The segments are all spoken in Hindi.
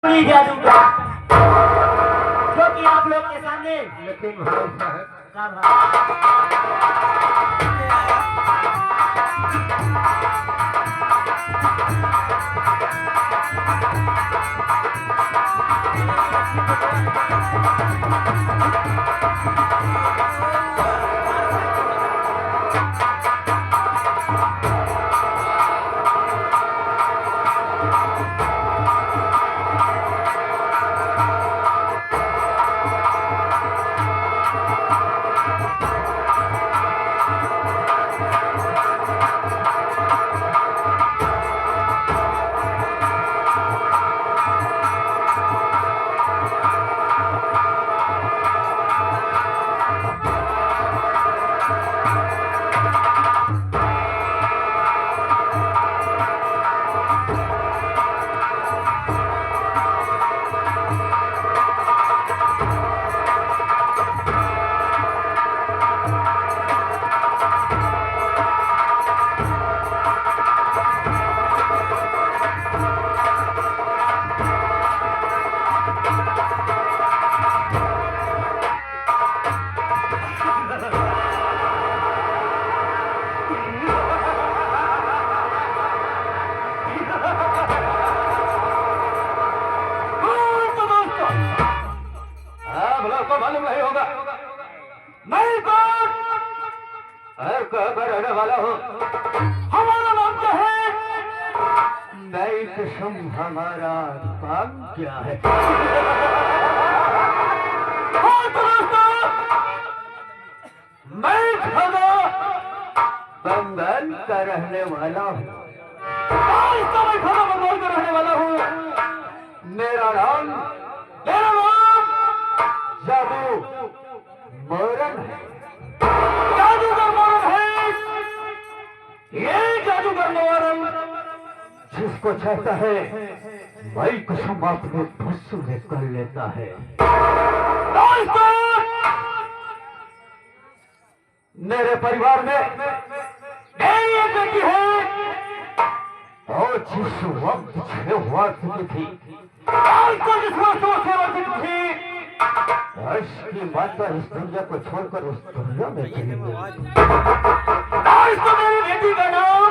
जादू का जो कि आप लोग के सामने लेकिन भाई साहब का भाई मालूम नहीं होगा मैं कौन और कहाँ पर रहने वाला हूँ हमारा नाम क्या है नई किस्म हमारा काम क्या है हाँ तो दोस्तों मैं खगा बंगाल का रहने वाला हूँ मैं खगा बंगाल का रहने वाला हूँ मेरा नाम जादू मोरन है जादूगर मोरन है ये जादूगर मोरन जिसको चाहता है वही कसम अपने बस में कर लेता है दोस्तों मेरे परिवार में मेरी एक बेटी है और जिस वक्त 6 वर्ष की थी आपको जिस वक्त वो सेवा की थी उसकी माता इस दुनिया को छोड़कर उस दुनिया में चली गई दोस्तों मेरी बेटी का नाम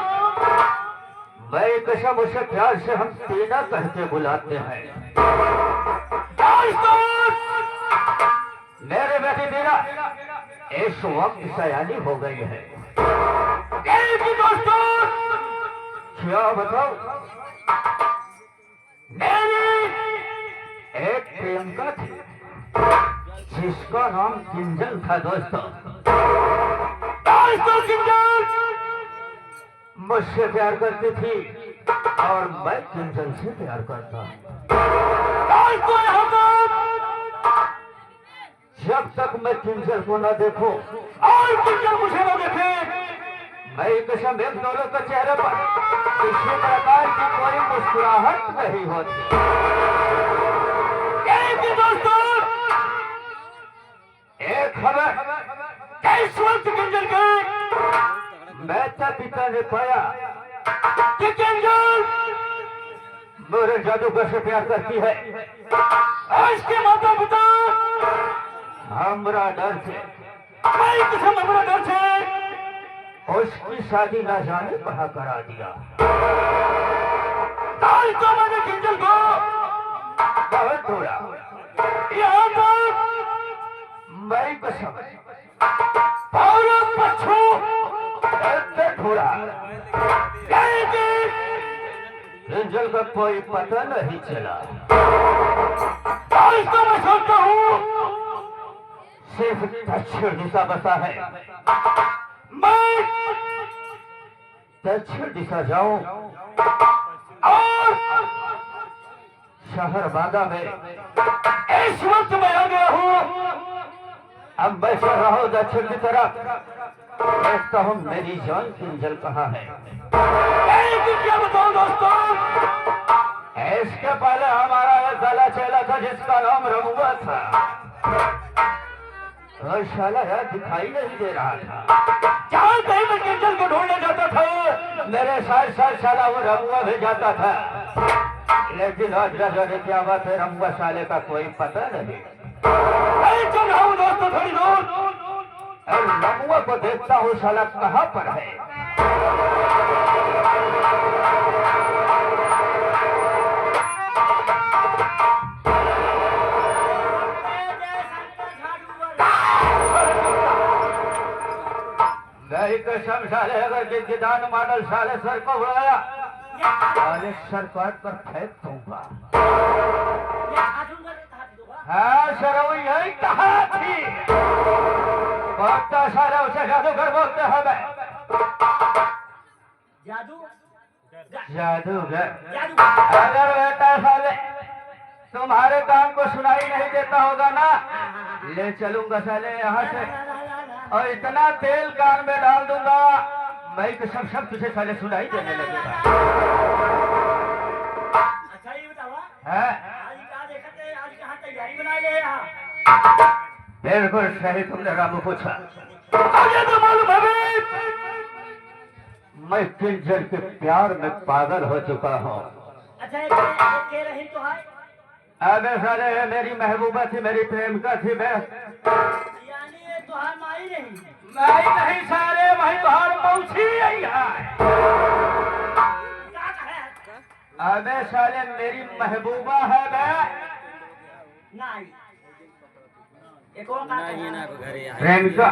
मैं कसम उसे प्यार से हम टीना कह के बुलाते हैं दोस्तों मेरे बेटी टीना इस वक्त सयानी हो गई है मेरी दोस्तों क्या बताओ मेरी एक प्रियंका थी जिसका नाम किंजल था दोस्तों दोस्तों किंजल मुझसे प्यार करती थी और मैं किंजल से प्यार करता दोस्तों यहाँ पर जब तक मैं किंजल को न देखूं और किंजल मुझे न देखे मैं कसम एक दोनों के चेहरे पर किसी प्रकार की कोई मुस्कुराहट नहीं होती एक दोस्तों एक खबर इस वक्त किंजल के माता पिता ने पाया कि किंजल मेरे जादूगर से प्यार करती है उसके माता पिता हमरा डर से मैं कसम अपना डर से उसकी शादी न जाने कहा करा दिया दोस्तों मैंने किंजल को बहुत थोड़ा यहाँ पर मैं कसम और पछू ऐसे थोड़ा किंजल का कोई पता नहीं चला दोस्तों मैं सोचता हूँ सिर्फ दक्षिण दिशा बसा है मैं दक्षिण दिशा जाऊं और शहर बागा में इस वक्त मैं आ गया हूँ अब मैं चल रहा हूँ दक्षिण की तरफ देखता हूँ मेरी जान किंजल कहाँ है क्या बताऊं दोस्तों इसके पहले हमारा एक गला चेला था जिसका नाम रघुआ था और शाला यार दिखाई नहीं दे रहा था जहाँ कहीं मैं किंजल को ढूंढने जाता था मेरे साथ साथ शाला वो रघुआ भी जाता था लेकिन आज नजर क्या बात है, रमुआ साले का कोई पता नहीं। चल रहा हूँ दोस्तों थोड़ी दूर। और रमुआ को देखता हूँ साला कहाँ पर है। गई कसम साले, अगर जिद्दान मॉडल साले सर को बुलाया साले सर काट कर फेंक दूंगा। हाँ सर वो यही कहा थी, बोलता साले उसे जादूगर बोलते हैं। मैं जादूगर अगर बेटा साले तुम्हारे कान को सुनाई नहीं देता होगा ना, ले चलूंगा साले यहाँ से और इतना तेल कान में डाल दूंगा मैं कि सब तुझे साले सुनाई देने लगेगा। अच्छा ये बतावा, है आज क्या देखते, आज कहाँ तैयारी बनाई है यहाँ? बिल्कुल सही तुमने रामू पूछा। आगे तो मालूम है मैं किंजर के प्यार में पागल हो चुका हूँ। अच्छा एक के रही तो है, अबे साले मेरी महबूबा थी, मेरी प्रेमिका थी। मैं यानी ये तो है माई नहीं। नहीं सारे वही बाहर पहुंची यही है। क्या कहे? अबे साले मेरी महबूबा है मैं नहीं एक और का प्रेमिका।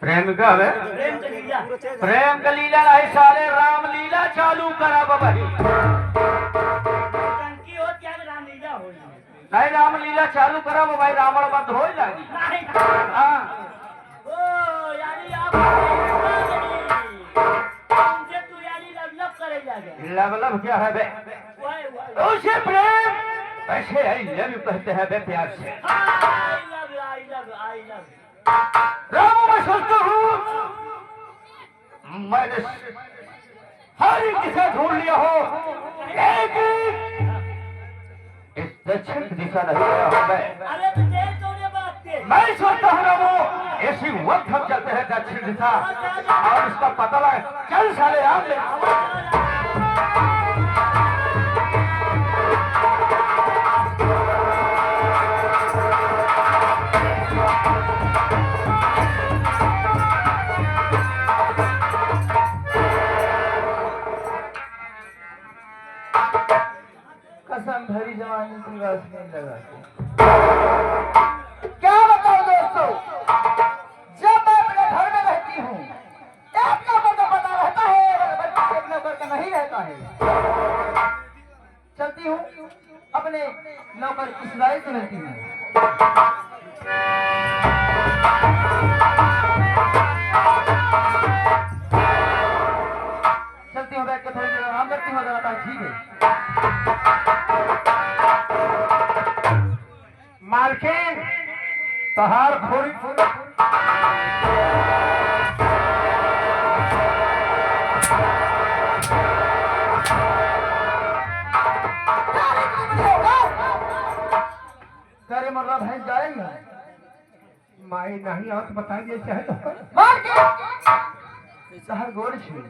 प्रेमिका है प्रेम के लीला। प्रेम का लीला नहीं साले, राम लीला चालू करा भाई। टंकी हो क्या रामलीला हो? नहीं राम लीला चालू करा भाई, रावण बंद हो जाएगी। नहीं हाँ ओ यानी आप तुमसे तू यानी लव करे जाके। लवलव क्या है बे? वाह उसे प्रेम ऐसे आई लव यू कहते हैं बे प्यार से। आई लव राम मैं सोचता हूँ मैंने हर एक दिशा ढूंढ लिया हो, लेकिन इस दक्षिण दिशा नहीं गया हूँ मैं। अरे तो देर तूने बात के। मैं सोचता हूँ रामू इसी वक्त हम चलते हैं दक्षिण दिशा और इसका पता लगा। चल साले आप ले। कसम भरी जवानी की बात नहीं लगाते। क्या बताओ दोस्तों, जब मैं अपने घर में रहती हूँ एक नंबर का पता रहता है, बल्कि एक नंबर का नहीं रहता है। चलती हूँ अपने नौकर इसराइल से मिलती हूँ। चलती हूँ, बैठ के थोड़ी देर आराम करती हूँ। ठीक है मालकिन, तहार खोरी करे मतलब भैंस जाएंगे माई नहीं और तो बता दिए चाहे तो तहार गोड़ छू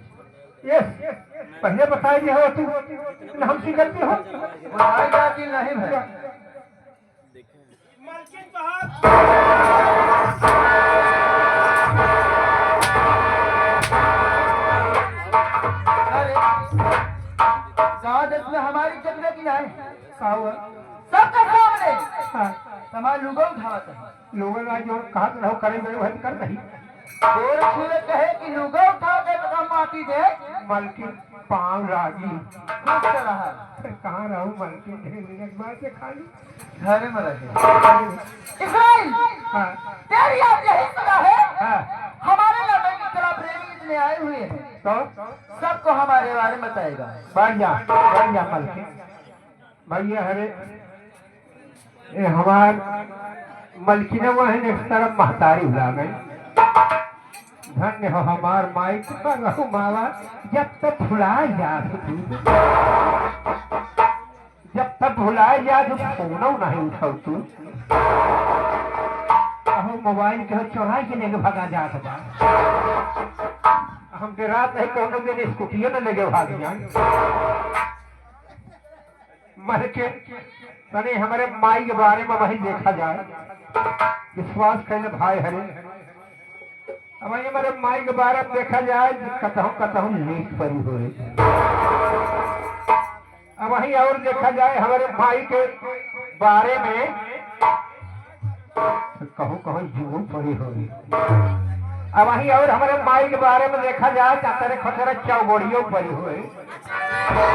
पहले बता दिया हो तू हम सी करती हो नहीं भैया मालकिन में हमारी चलने की है सबका सामने हमारे लोगों उठावत है। लोगों ने जो कहा तो करेंगे वही कर रही। गोर छूले कहे कि लोगों उठा के तो माटी दे मलकिन पाँव रागी खुश रहा। कहाँ रहूँ मलकिन, मिनट बाद से खाली घर में रहे। इसराइल तेरी आज यही सजा है। हमारे लड़के की तरह प्रेमी इतने आए हुए हैं तो सबको हमारे बारे में बताएगा। बढ़िया मलकिन भैया हरे ये हमार मलकिन वही एक तरफ महतारी भुला गई। धन्य हो हमार माई रहू मावा, जब तक भुलाए जा जब तक भुलाए जा जो फोनो नहीं उठाऊ तू मोबाइल के चौराहे के लेके भगा जात बा। हमके रात नहीं कोनो दिन स्कूटियों न लगे भाग जाए मर के तने हमारे माई के बारे में वही देखा जाए विश्वास कैले भाई हरे अब वही हमारे माई के बारे में देखा जाए कतहूँ कतहूँ लीक परी हो रही अब वही और देखा जाए हमारे माई के बारे में कहूँ कहूँ जीवन पड़ी हो रही अब वही और हमारे माई के बारे में देखा जाए चातरे खतरे चौबड़ियों पड़ी हुई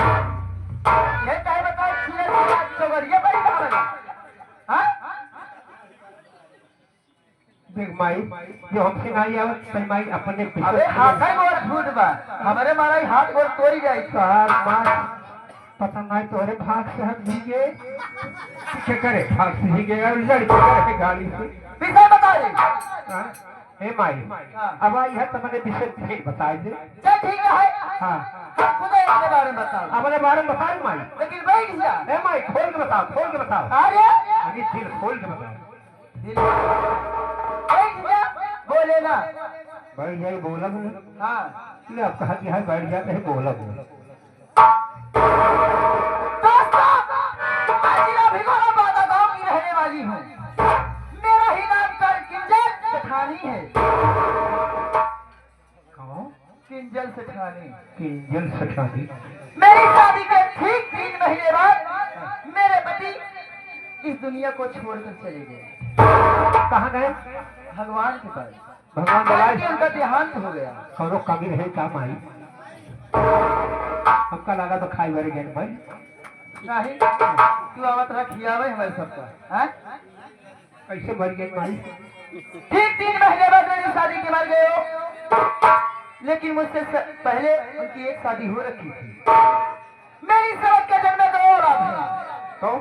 ये चाहे बताओ चौबड़िया बड़ी कहाँ लगा हाँ देख माई जो हमसे नहीं आवे सही माई अपने अबे हाथ है गोर फूट बा हमारे मारा हाथ गोर तोड़ी जाए सार मार पता नहीं तोरे भाग से हम भीगे क्या करे भाग से भीगे और लड़के करे गाड़ी से विषय बता दे हाँ? हे माई अब आई है तो मैंने विषय ठीक बता दे चल ठीक है हाँ खुद इसके बारे में बताओ अपने बारे में बताओ माई लेकिन बैठ जा हे माई खोल के बताओ अरे अभी दिल खोल के बताओ बैठ जा बोले ना बैठ जाए बोला हाँ ले अब कहा कि है बैठ जाते है बोला दोस्तों मैं जिला भिगोरा बादा गांव की रहने वाली हूँ मेरा ही नाम कर किंजल सेठानी है कौन किंजल सेठानी किंजल सठानी मेरी शादी के ठीक 3 महीने बाद मेरे पति इस दुनिया को छोड़कर चले गए कहाँ गए भगवान के पास भगवान कि दलाल उनका देहांत हो गया कौनो कमी रहे का माई हमका लगा तो खाई बड़े गए भाई नहीं तू आवत रहा खियावे हमारे सबका हैं कैसे मर गए माई ठीक 3 महीने बाद मेरी शादी के मर गए हो लेकिन मुझसे पहले उनकी एक शादी हो रखी थी मेरी सबक के जन्म में 2 औलाद हैं तो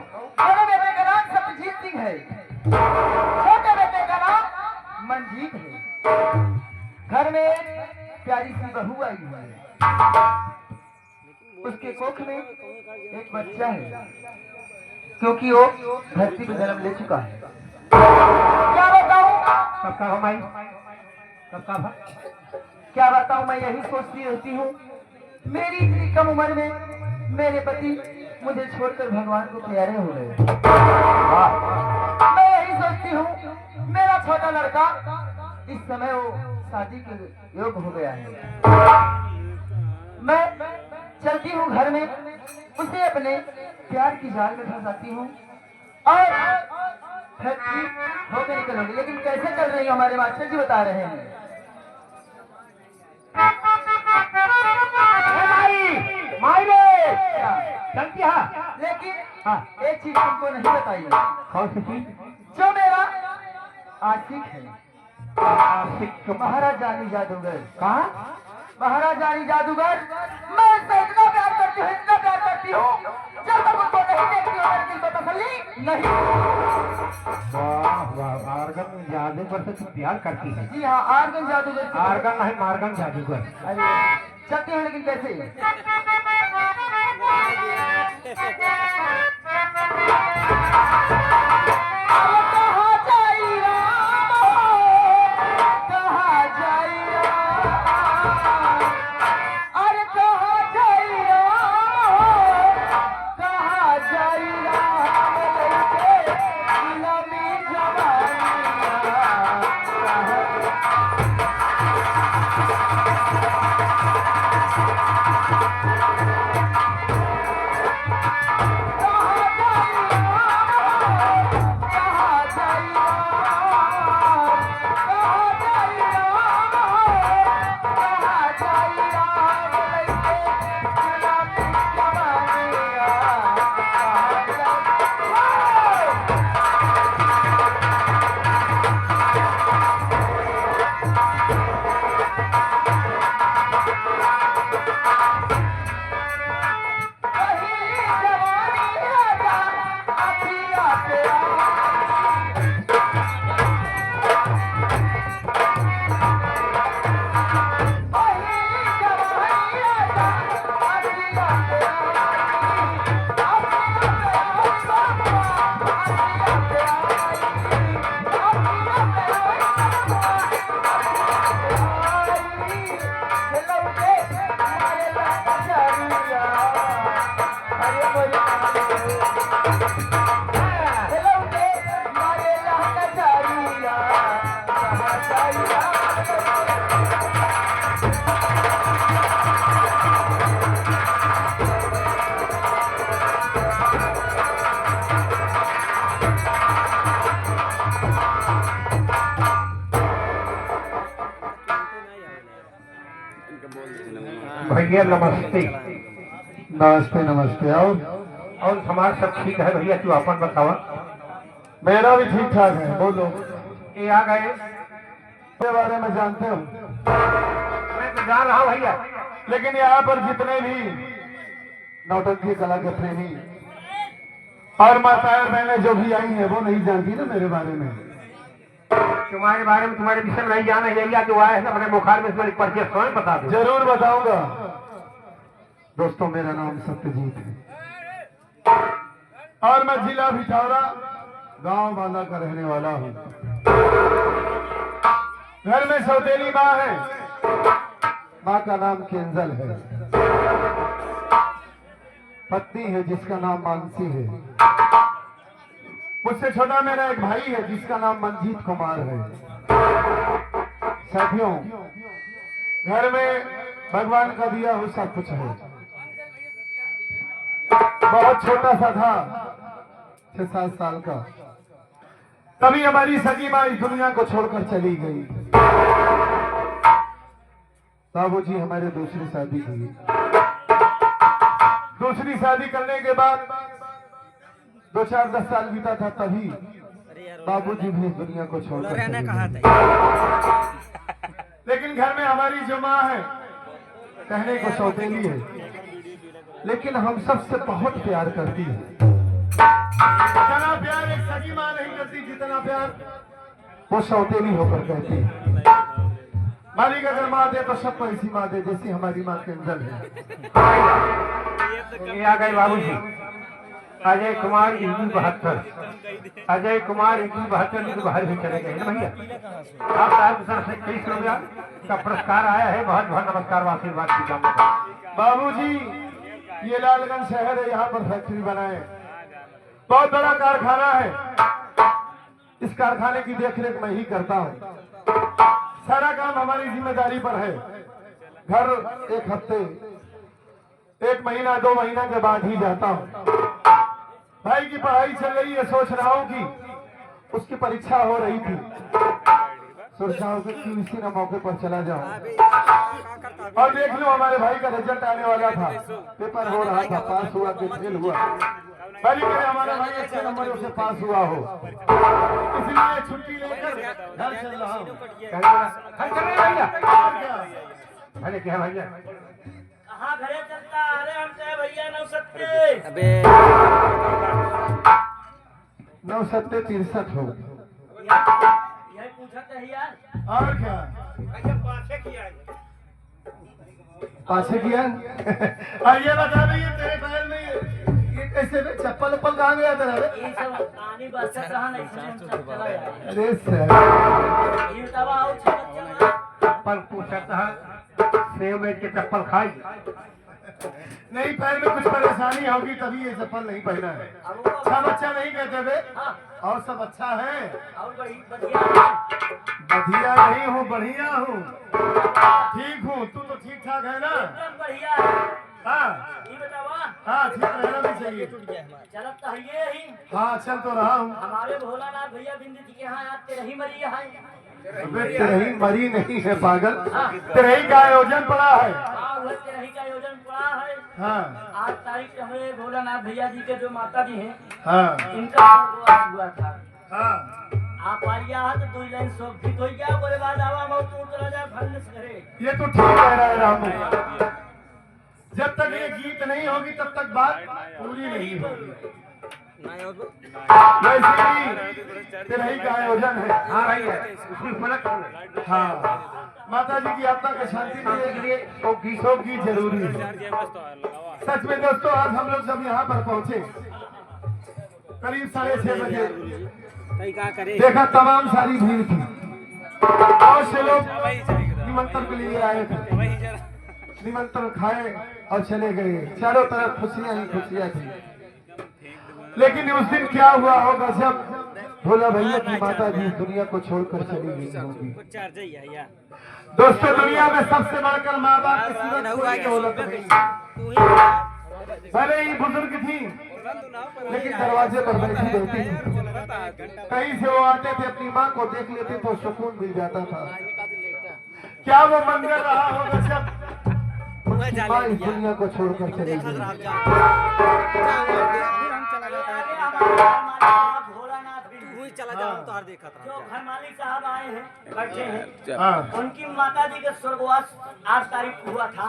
बड़े बेटे का नाम सत्यजीत सिंह है छोटे बेटे का नाम मनजीत है घर में एक प्यारी सी बहू आई है उसके कोख में एक बच्चा है क्योंकि वो धरती पर जन्म ले चुका है क्या बताऊं कब का माई कब का भा क्या बताऊं मैं यही सोचती रहती हूँ मेरी इतनी कम उम्र में मेरे पति मुझे छोड़कर भगवान को प्यारे हो गए मैं यही सोचती हूँ मेरा छोटा लड़का इस समय वो शादी के योग हो गया है मैं चलती हूँ घर में उसे अपने प्यार की जाल में फंसाती हूँ और फैक्ट्री होकर निकलोगी लेकिन कैसे चल रही हो हमारे मास्टर जी बता रहे हैं माई रे चलती हाँ लेकिन हाँ एक चीज तुमको नहीं बताई कौन सी चीज जो मेरा आशिक है आशिक महाराज जानी जादूगर कहा महाराज जानी जादूगर मैं उससे इतना प्यार करती हूँ जब तक उसको नहीं देखती हूँ मेरे दिल को तसल्ली नहीं। वाह वाह आर्गन जादूगर से तू प्यार करती है जी हाँ आर्गन जादूगर से- आर्गन नहीं मार्गन जादूगर अरे चलती हूँ लेकिन कैसे कहाँ भैया नमस्ते। नमस्ते नमस्ते। और समाज सब ठीक है भैया, तू अपन बतावा। मेरा भी ठीक ठाक है। बोलो, ये आ गए, के बारे में जानते हो? मैं तो जान रहा हूँ भैया, लेकिन यहाँ पर जितने भी नौटंकी कला के प्रेमी और माताएं और बहनें जो भी आई हैं वो नहीं जानती ना मेरे बारे में। तुम्हारे बारे में, तुम्हारे विषय में नहीं जाना भैया। जो आए हैं अपने मुखार में इसमें परिचय स्वयं बता दो। जरूर बताऊंगा। दोस्तों, मेरा नाम सत्यजीत है और मैं जिला भिठौरा गांव बांदा का रहने वाला हूँ। घर में सौतेली माँ है, माँ का नाम केंजल है। पत्नी है जिसका नाम मानसी है। मुझसे छोटा मेरा एक भाई है जिसका नाम मंजीत कुमार है। साथियों, घर में भगवान का दिया हुआ सब कुछ है। बहुत छोटा सा था, 6-7 साल का, तभी हमारी सगी माँ इस दुनिया को छोड़कर चली गई। बाबूजी हमारे दूसरी शादी की। दूसरी शादी करने के बाद 2-4-10 साल बीता था, तभी बाबूजी भी इस दुनिया को छोड़कर चले गए। लेकिन घर में हमारी जो माँ है, कहने को सौतेली है, लेकिन हम सबसे बहुत प्यार करती है। इतना प्यार एक सगी माँ नहीं करती जितना प्यार वो सौतेली होकर कहती है। मालिक अगर माँ दे तो सबको ऐसी माँ दे जैसी हमारी माँ केंजल है। ये आ गए बाबूजी, अजय कुमार इंदू 72, अजय कुमार इंदू 72 तो बाहर भी चले गए ना भैया। आप साहब की तरफ से 23 रुपया का पुरस्कार आया है। बहुत बहुत नमस्कार व आशीर्वाद की कामना। बाबूजी, ये लालगंज शहर है, यहाँ पर फैक्ट्री बनाए, बहुत बड़ा कारखाना है। इस कारखाने की देखरेख मैं ही करता हूँ। सारा काम हमारी जिम्मेदारी पर है। घर एक हफ्ते, 1 महीना 2 महीना के बाद ही जाता हूँ। भाई की पढ़ाई चल रही है, सोच रहा हूँ कि उसकी परीक्षा हो रही थी, सोच रहा हूँ कि इसी न मौके पर चला जाऊँ और देख लो हमारे भाई का रिजल्ट आने वाला था। पेपर हो रहा था, पास हुआ कि फेल हुआ। पहले करे हमारा भाई अच्छे नंबरों से पास हुआ हो, इसलिए छुट्टी लेकर घर चल रहा हूँ। घर चल रहे भैया? और क्या? अरे क्या भैया, कहाँ घरे चलता? अरे हम कहे भैया 970। अबे 9-7-63 हो। यही पूछा था यार। और क्या? पाछे किया पासे किया। और ये बता रही है तेरे पैर में ये कैसे रे? चप्पल उप्पल कहाँ गया तेरा रे? ये सब पानी बरसा कहाँ नहीं सुने चला यार। अरे सर, ये दवा और चला चप्पल पूछता है, सेव में के चप्पल खाई। नहीं, पैर में कुछ परेशानी होगी तभी ये चप्पल नहीं पहना है। सब अच्छा नहीं कहते बे? और सब अच्छा है। और बढ़िया बढ़िया नहीं हूँ, बढ़िया हूँ, ठीक हूँ। तू तो ठीक ठाक है ना? एकदम बढ़िया है। हाँ ये बतावा। हाँ, ठीक रहना भी चाहिए। चलत तो ये ही। हाँ, चल तो रहा हूँ। हमारे भोलानाथ भैया बिंदी जी के यहाँ आज तेरही मरी है। तेरही मरी नहीं है पागल, तेरही का आयोजन पड़ा है। हाँ, वह तेरही का आयोजन पड़ा है। हाँ आज तारीख हमारे भोलानाथ भैया जी के जो माता जी हैं, हाँ इनका स्वर्गवास हुआ था। हाँ, आप आइए तो 2 लाइन शोक भी हो गया। बोले बाद आवा बहुत टूट रहा जाए फल करे। ये तो ठीक कह रहा है रामू। जब तक ये गीत नहीं होगी तब तक बात पूरी नहीं होगी। वैसे ही तेरही का आयोजन है। हाँ भैया, उसकी फलक है। हाँ, माता जी की आत्मा की शांति के लिए शोक की जरूरी है। सच में दोस्तों, आज हम लोग जब यहाँ पर पहुँचे करीब 6:30 बजे, देखा तमाम सारी भीड़ थी। बहुत से लोग निमंत्रण के लिए आए थे, निमंत्रण खाए और चले गए। चारों तरफ खुशियां ही खुशियां थी। लेकिन उस दिन क्या हुआ होगा जब भोला भैया की माता जी दुनिया को छोड़कर चली गई होगी। दोस्तों, दुनिया में सबसे बढ़कर माँ बाप की सूरत कोई दौलत नहीं। भले ही बुजुर्ग थी, लेकिन दरवाजे पर बैठी रहती थी। कहीं से वो आते थे, अपनी माँ को देख लेते तो सुकून मिल जाता था। क्या वो मंदिर रहा होगा जब माँ इस दुनिया को छोड़कर चले गई। भोलानाथ भी चला जाओ तो हर देखा था जो घर मालिक साहब आए हैं बैठे हैं हाँ उनकी माता जी का स्वर्गवास 8 तारीख को हुआ था।